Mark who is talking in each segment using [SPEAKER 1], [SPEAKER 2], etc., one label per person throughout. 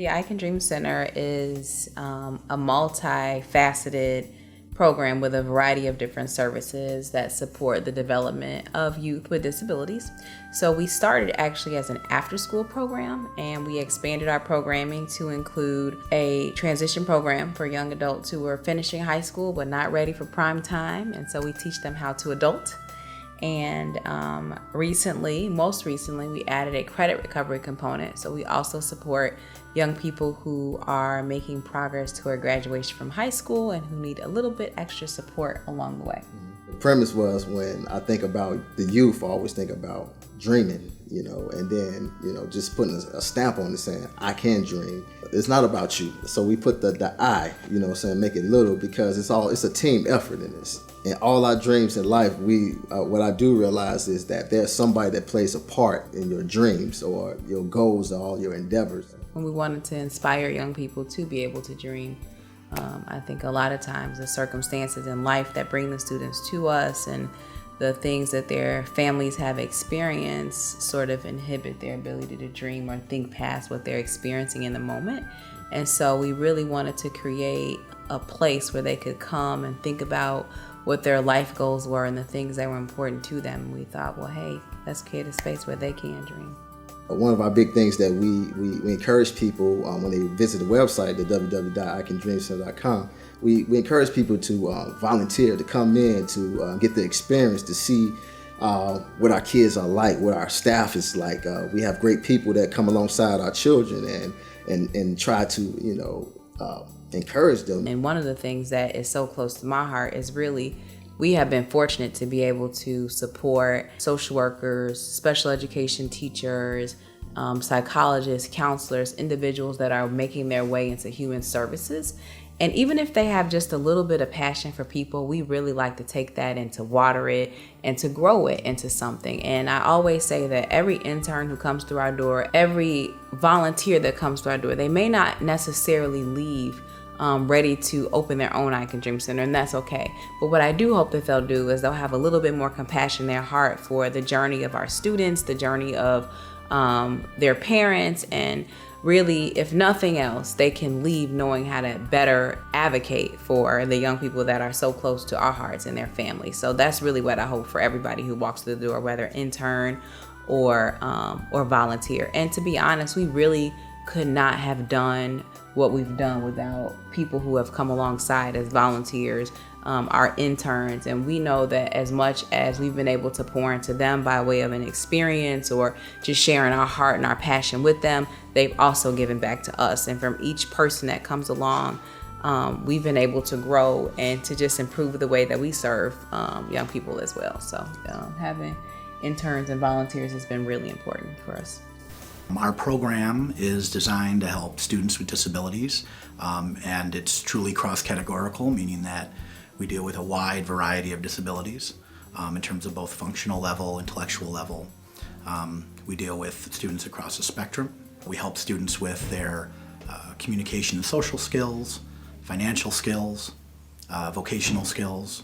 [SPEAKER 1] The I Can Dream Center is a multifaceted program with a variety of different services that support the development of youth with disabilities. So we started actually as an after-school program, and we expanded our programming to include a transition program for young adults who are finishing high school but not ready for prime time, and so we teach them how to adult. And most recently, we added a credit recovery component. So we also support young people who are making progress toward graduation from high school and who need a little bit extra support along the way.
[SPEAKER 2] The premise was, when I think about the youth, I always think about dreaming, and then, just putting a stamp on it saying, I can dream. It's not about you. So we put the I, make it little, because it's a team effort in this. In all our dreams in life, what I do realize is that there's somebody that plays a part in your dreams or your goals or all your endeavors.
[SPEAKER 1] When we wanted to inspire young people to be able to dream, I think a lot of times the circumstances in life that bring the students to us and the things that their families have experienced sort of inhibit their ability to dream or think past what they're experiencing in the moment. And so we really wanted to create a place where they could come and think about what their life goals were and the things that were important to them. We thought, well, hey, let's create a space where they can dream.
[SPEAKER 2] One of our big things that we encourage people when they visit the website, the www.icandreamcenter.com, we encourage people to volunteer, to come in, to get the experience, to see what our kids are like, what our staff is like. We have great people that come alongside our children and try to, encourage them.
[SPEAKER 1] And one of the things that is so close to my heart is really, we have been fortunate to be able to support social workers, special education teachers, psychologists, counselors, individuals that are making their way into human services. And even if they have just a little bit of passion for people, we really like to take that and to water it and to grow it into something. And I always say that every intern who comes through our door, every volunteer that comes through our door, they may not necessarily leave ready to open their own I Can Dream Center, and that's okay. But what I do hope that they'll do is they'll have a little bit more compassion in their heart for the journey of our students, the journey of their parents, and really, if nothing else, they can leave knowing how to better advocate for the young people that are so close to our hearts and their families. So that's really what I hope for everybody who walks through the door, whether intern or volunteer. And to be honest, we really could not have done what we've done without people who have come alongside as volunteers, our interns. And we know that as much as we've been able to pour into them by way of an experience or just sharing our heart and our passion with them, they've also given back to us. And from each person that comes along, we've been able to grow and to just improve the way that we serve young people as well. So having interns and volunteers has been really important for us.
[SPEAKER 3] Our program is designed to help students with disabilities, and it's truly cross-categorical, meaning that we deal with a wide variety of disabilities in terms of both functional level, intellectual level. We deal with students across the spectrum. We help students with their communication and social skills, financial skills, vocational skills.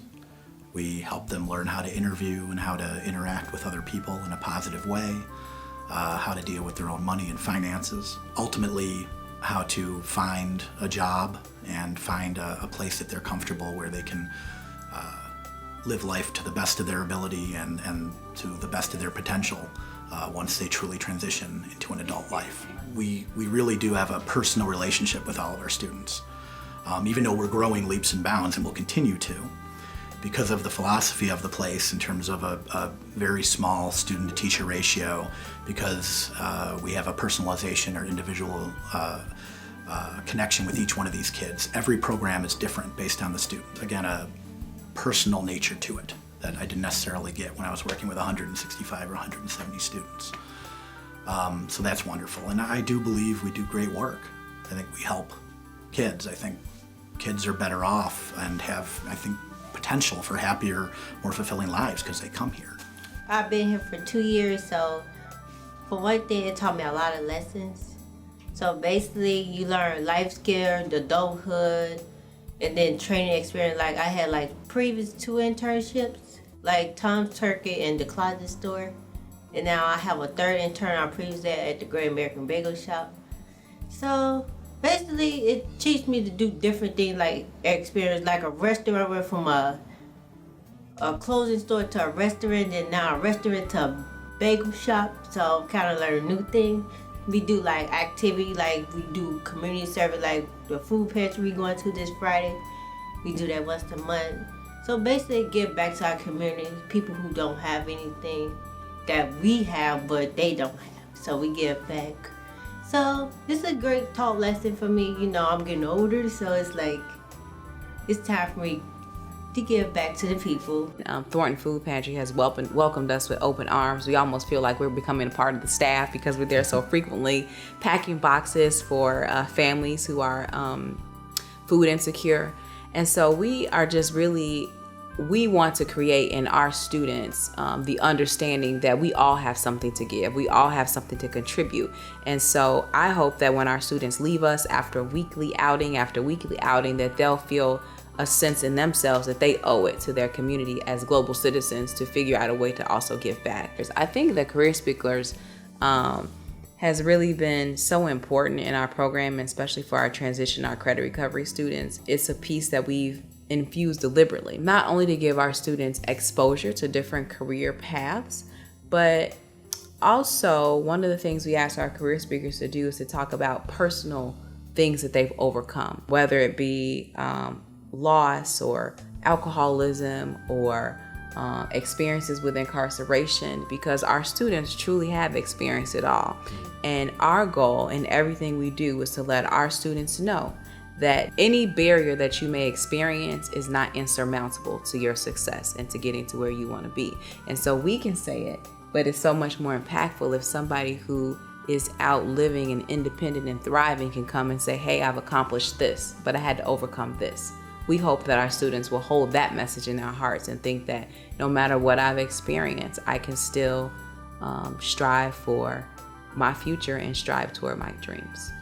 [SPEAKER 3] We help them learn how to interview and how to interact with other people in a positive way. How to deal with their own money and finances. Ultimately, how to find a job and find a place that they're comfortable where they can live life to the best of their ability and to the best of their potential once they truly transition into an adult life. We really do have a personal relationship with all of our students. Even though we're growing leaps and bounds, and will continue to, because of the philosophy of the place in terms of a very small student-to-teacher ratio, because we have a personalization or individual connection with each one of these kids. Every program is different based on the student. Again, a personal nature to it that I didn't necessarily get when I was working with 165 or 170 students. So that's wonderful. And I do believe we do great work. I think we help kids. I think kids are better off and have, I think, potential for happier, more fulfilling lives because they come here.
[SPEAKER 4] I've been here for 2 years, so for one thing, it taught me a lot of lessons. So basically, you learn life skills, adulthood, and then training experience. Like I had previous 2 internships, like Tom's Turkey and the Closet Store, and now I have a 3rd intern I previously at the Great American Bagel Shop. So basically, it teaches me to do different things, like experience like a restaurant went from a clothing store to a restaurant, and now a restaurant to a bagel shop. So kind of learn new things. We do like activity, like we do community service, like the food pantry we going to this Friday. We do that once a month. So basically, give back to our community, people who don't have anything that we have, but they don't have. So we give back. So this is a great talk lesson for me. You know, I'm getting older, so it's like it's time for me to give back to the people.
[SPEAKER 1] Thornton Food Pantry has welcomed us with open arms. We almost feel like we're becoming a part of the staff because we're there so frequently, packing boxes for families who are food insecure. And so we are just really, we want to create in our students the understanding that we all have something to give. We all have something to contribute. And so I hope that when our students leave us after weekly outing, that they'll feel a sense in themselves that they owe it to their community as global citizens to figure out a way to also give back. I think the Career Speakers has really been so important in our program, especially for our transition, our credit recovery students. It's a piece that we've infused deliberately, not only to give our students exposure to different career paths, but also one of the things we ask our career speakers to do is to talk about personal things that they've overcome, whether it be loss or alcoholism or experiences with incarceration, because our students truly have experienced it all. And our goal in everything we do is to let our students know that any barrier that you may experience is not insurmountable to your success and to getting to where you want to be. And so we can say it, but it's so much more impactful if somebody who is out living and independent and thriving can come and say, hey, I've accomplished this, but I had to overcome this. We hope that our students will hold that message in their hearts and think that no matter what I've experienced, I can still strive for my future and strive toward my dreams.